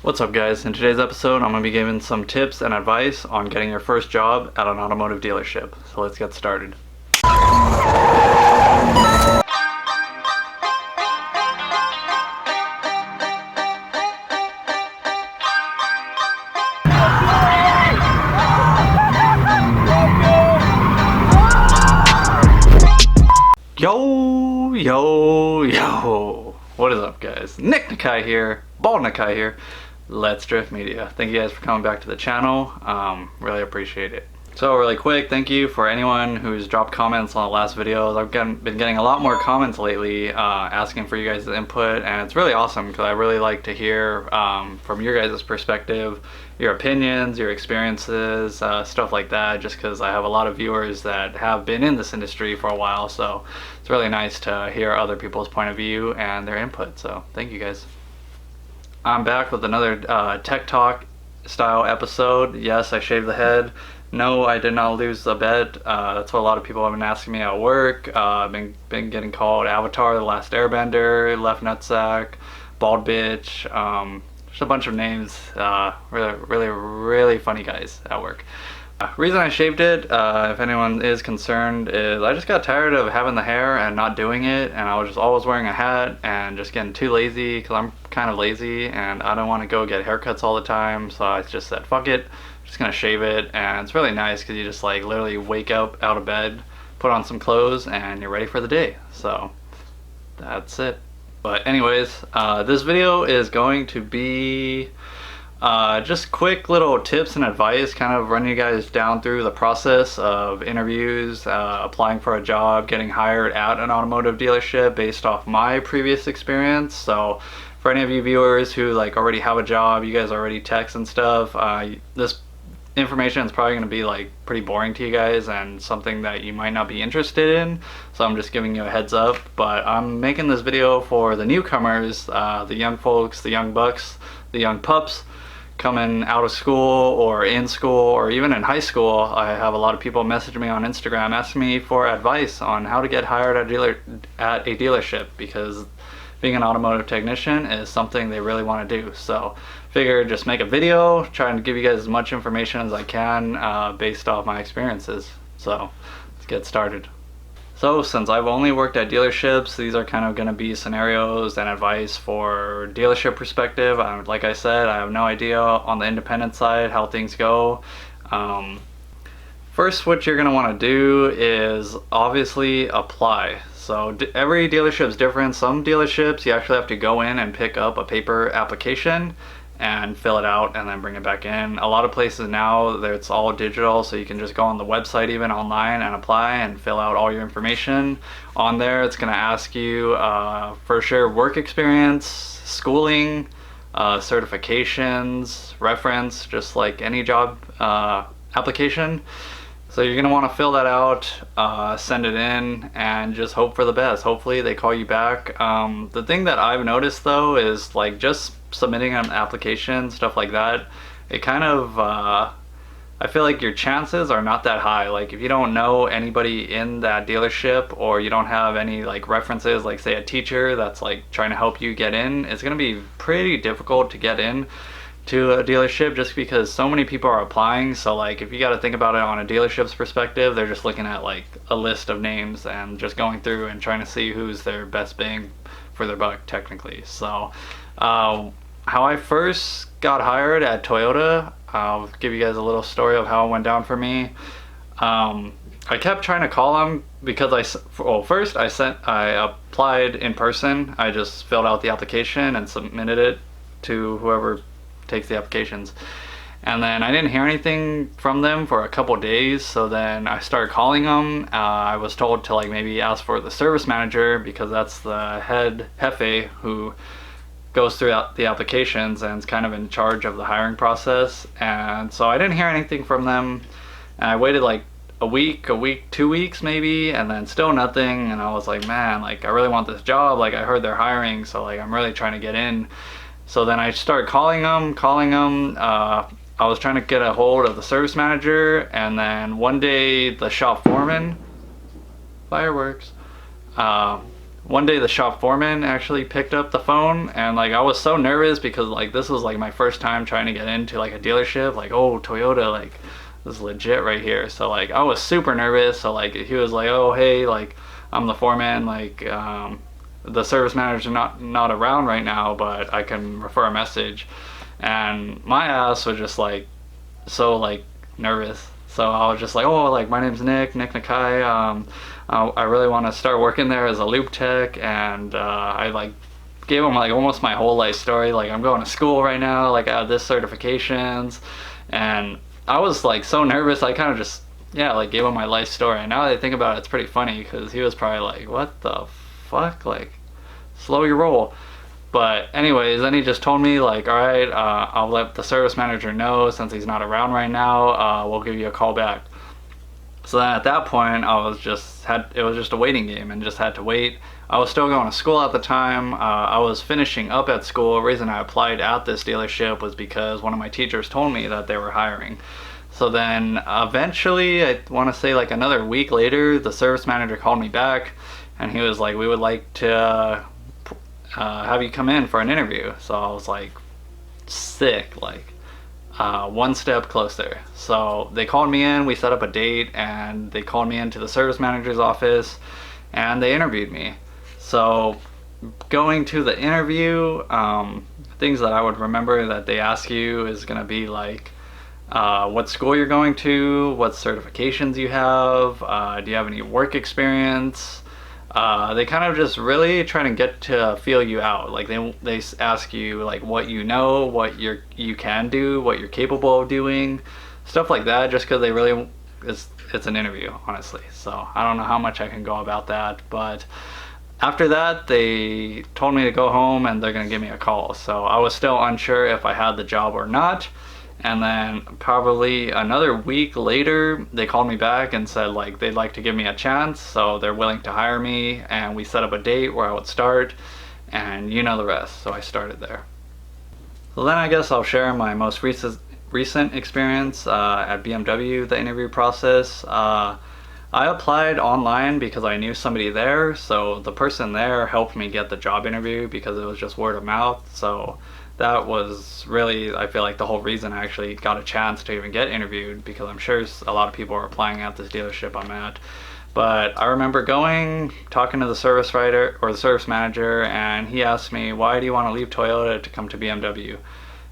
What's up, guys? In today's episode, I'm going to be giving some tips and advice on getting your first job at an automotive dealership. So let's get started. Yo! What is up, guys? Nick Nakai here, Bald Nakai here. Let's Drift Media. Thank you guys for coming back to the channel. Really appreciate it. So really quick, thank you for anyone who's dropped comments on the last videos. I've been getting a lot more comments lately asking for you guys' input, and it's really awesome because I really like to hear from your guys' perspective, your opinions, your experiences, stuff like that, just because I have a lot of viewers that have been in this industry for a while, so it's really nice to hear other people's point of view and their input, so thank you guys. I'm back with another Tech Talk style episode. Yes, I shaved the head. No, I did not lose the bet. That's what a lot of people have been asking me at work. I've been getting called Avatar, the Last Airbender, Left Nutsack, Bald Bitch, just a bunch of names. Really funny guys at work. Reason I shaved it, if anyone is concerned, is I just got tired of having the hair and not doing it, and I was just always wearing a hat and just getting too lazy because I'm kind of lazy and I don't want to go get haircuts all the time, so I just said fuck it, I'm just gonna shave it. And it's really nice because you just like literally wake up out of bed, put on some clothes, and you're ready for the day. So that's it. But anyways, this video is going to be just quick little tips and advice, kind of run you guys down through the process of interviews, applying for a job, getting hired at an automotive dealership based off my previous experience. So for any of you viewers who like already have a job, you guys already text and stuff, this information is probably going to be like pretty boring to you guys and something that you might not be interested in, so I'm just giving you a heads up. But I'm making this video for the newcomers, the young folks, the young bucks, the young pups coming out of school or in school or even in high school. I have a lot of people message me on Instagram asking me for advice on how to get hired at a dealership, because being an automotive technician is something they really want to do. So figured just make a video trying to give you guys as much information as I can based off my experiences. So let's get started. So since I've only worked at dealerships, these are kind of going to be scenarios and advice for dealership perspective. Like I said, I have no idea on the independent side how things go. First, what you're going to want to do is obviously apply. So every dealership is different. Some dealerships you actually have to go in and pick up a paper application and fill it out and then bring it back in. A lot of places now it's all digital, so you can just go on the website even online and apply and fill out all your information. On there it's going to ask you for sure work experience, schooling, certifications, reference, just like any job application. So you're going to want to fill that out, send it in, and just hope for the best. Hopefully they call you back. The thing that I've noticed though is like just submitting an application, stuff like that, it kind of I feel like your chances are not that high. Like if you don't know anybody in that dealership, or you don't have any like references, like say a teacher that's like trying to help you get in, it's going to be pretty difficult to get in to a dealership just because so many people are applying. So like if you got to think about it on a dealership's perspective, they're just looking at like a list of names and just going through and trying to see who's their best bang for their buck technically. So how I first got hired at Toyota, I'll give you guys a little story of how it went down for me. I kept trying to call them because first I applied in person. I just filled out the application and submitted it to whoever takes the applications, and then I didn't hear anything from them for a couple days. So then I started calling them. I was told to like maybe ask for the service manager, because that's the head jefe who goes through the applications and is kind of in charge of the hiring process. And so I didn't hear anything from them, and I waited like a week, 2 weeks maybe, and then still nothing. And I was like, man, like I really want this job, like I heard they're hiring, so like I'm really trying to get in. So then I started calling them. I was trying to get a hold of the service manager, and then one day the shop foreman, fireworks, one day the shop foreman actually picked up the phone, and like I was so nervous because like this was like my first time trying to get into like a dealership, like, oh, Toyota, like this is legit right here. So like I was super nervous. So like he was like, oh hey, like I'm the foreman, like the service manager's not around right now, but I can refer a message. And my ass was just like so like nervous. So I was just like, oh, like my name's Nick Nakai. I really want to start working there as a loop tech, and I like gave him like almost my whole life story. Like I'm going to school right now, like I have this certifications, and I was like so nervous. I kind of just like gave him my life story. And now that I think about it, it's pretty funny because he was probably like, what the fuck, like slow your roll. But anyways, then he just told me like, all right, I'll let the service manager know since he's not around right now. We'll give you a call back. So then at that point, it was just a waiting game and just had to wait. I was still going to school at the time. I was finishing up at school. The reason I applied at this dealership was because one of my teachers told me that they were hiring. So then eventually, I want to say like another week later, the service manager called me back and he was like, we would like to have you come in for an interview. So I was like, sick, like one step closer. So they called me in, we set up a date, and they called me into the service manager's office and they interviewed me. So going to the interview, things that I would remember that they ask you is going to be like what school you're going to, what certifications you have, do you have any work experience. They kind of just really try to get to feel you out. Like they ask you like what you know, what you can do, what you're capable of doing, stuff like that, just because they really, it's an interview, honestly. So I don't know how much I can go about that, but after that they told me to go home and they're gonna give me a call. So I was still unsure if I had the job or not. And then probably another week later, they called me back and said like they'd like to give me a chance, so they're willing to hire me, and we set up a date where I would start, and you know the rest. So I started there. So then I guess I'll share my most recent experience at BMW, the interview process. I applied online because I knew somebody there, so the person there helped me get the job interview because it was just word of mouth. So that was really, I feel like, the whole reason I actually got a chance to even get interviewed, because I'm sure a lot of people are applying at this dealership I'm at. But I remember talking to the service writer or the service manager, and he asked me, why do you want to leave Toyota to come to BMW?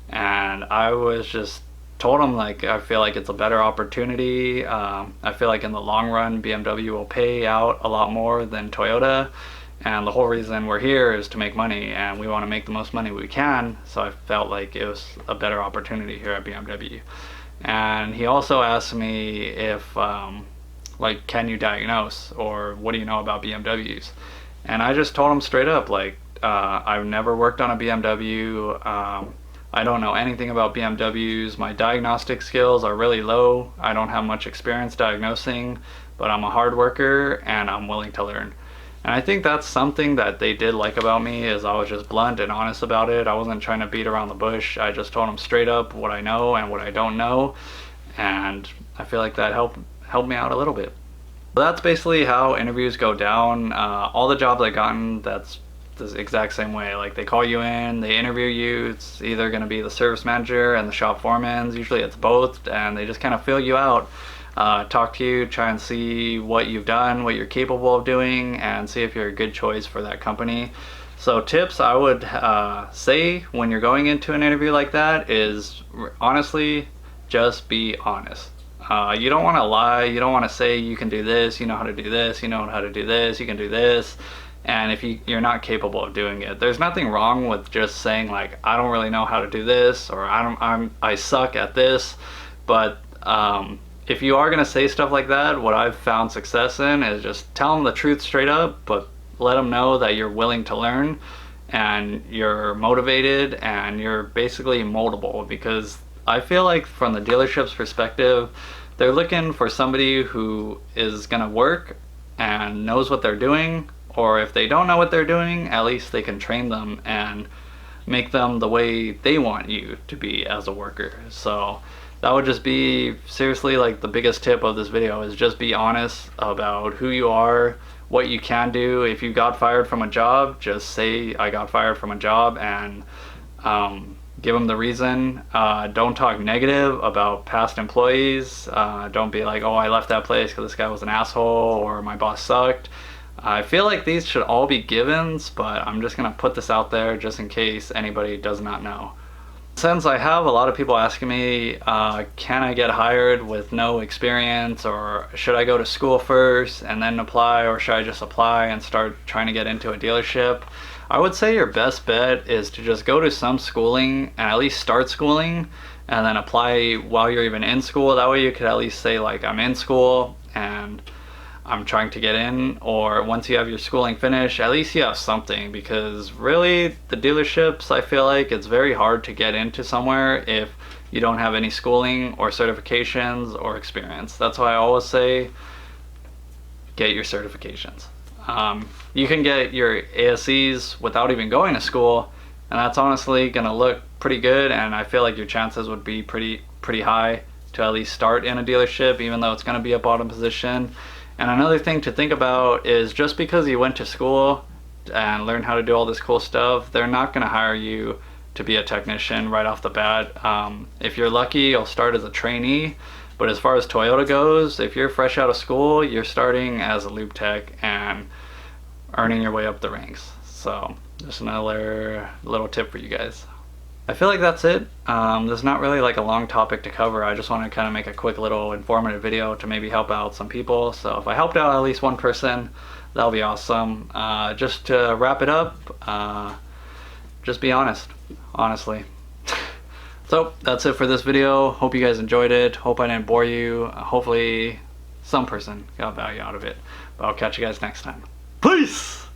And I was just told him like, I feel like it's a better opportunity. I feel like in the long run BMW will pay out a lot more than Toyota. And the whole reason we're here is to make money, and we want to make the most money we can. So I felt like it was a better opportunity here at BMW. And he also asked me if, like, can you diagnose, or what do you know about BMWs? And I just told him straight up, like, I've never worked on a BMW. I don't know anything about BMWs. My diagnostic skills are really low. I don't have much experience diagnosing, but I'm a hard worker and I'm willing to learn. And I think that's something that they did like about me, is I was just blunt and honest about it. I wasn't trying to beat around the bush. I just told them straight up what I know and what I don't know. And I feel like that helped me out a little bit. So that's basically how interviews go down. All the jobs I've gotten, that's the exact same way. Like they call you in, they interview you. It's either going to be the service manager and the shop foremen. Usually it's both, and they just kind of feel you out. Talk to you, try and see what you've done, what you're capable of doing, and see if you're a good choice for that company. So tips I would say when you're going into an interview like that is, honestly, just be honest. You don't want to lie. You don't want to say you can do this, you know how to do this, you know how to do this, you can do this, and if you're not capable of doing it. There's nothing wrong with just saying like, I don't really know how to do this, or I suck at this. But if you are going to say stuff like that, what I've found success in is just tell them the truth straight up, but let them know that you're willing to learn and you're motivated and you're basically moldable. Because I feel like from the dealership's perspective, they're looking for somebody who is going to work and knows what they're doing, or if they don't know what they're doing, at least they can train them and make them the way they want you to be as a worker. So that would just be seriously like the biggest tip of this video, is just be honest about who you are, what you can do. If you got fired from a job, just say I got fired from a job, and give them the reason. Don't talk negative about past employees. Don't be like, oh, I left that place because this guy was an asshole or my boss sucked. I feel like these should all be givens, but I'm just gonna put this out there just in case anybody does not know. Since I have a lot of people asking me, can I get hired with no experience, or should I go to school first and then apply, or should I just apply and start trying to get into a dealership? I would say your best bet is to just go to some schooling and at least start schooling, and then apply while you're even in school. That way you could at least say like, I'm in school and I'm trying to get in. Or once you have your schooling finished, at least you have something, because really the dealerships, I feel like it's very hard to get into somewhere if you don't have any schooling or certifications or experience. That's why I always say get your certifications. You can get your ASEs without even going to school, and that's honestly gonna look pretty good, and I feel like your chances would be pretty high to at least start in a dealership, even though it's gonna be a bottom position. And another thing to think about is, just because you went to school and learned how to do all this cool stuff, they're not going to hire you to be a technician right off the bat. If you're lucky, you'll start as a trainee. But as far as Toyota goes, if you're fresh out of school, you're starting as a lube tech and earning your way up the ranks. So just another little tip for you guys. I feel like that's it. There's not really like a long topic to cover. I just want to kind of make a quick little informative video to maybe help out some people. So if I helped out at least one person, that'll be awesome. Just to wrap it up, just be honest, honestly. So that's it for this video. Hope you guys enjoyed it. Hope I didn't bore you. Hopefully some person got value out of it. But I'll catch you guys next time. Peace!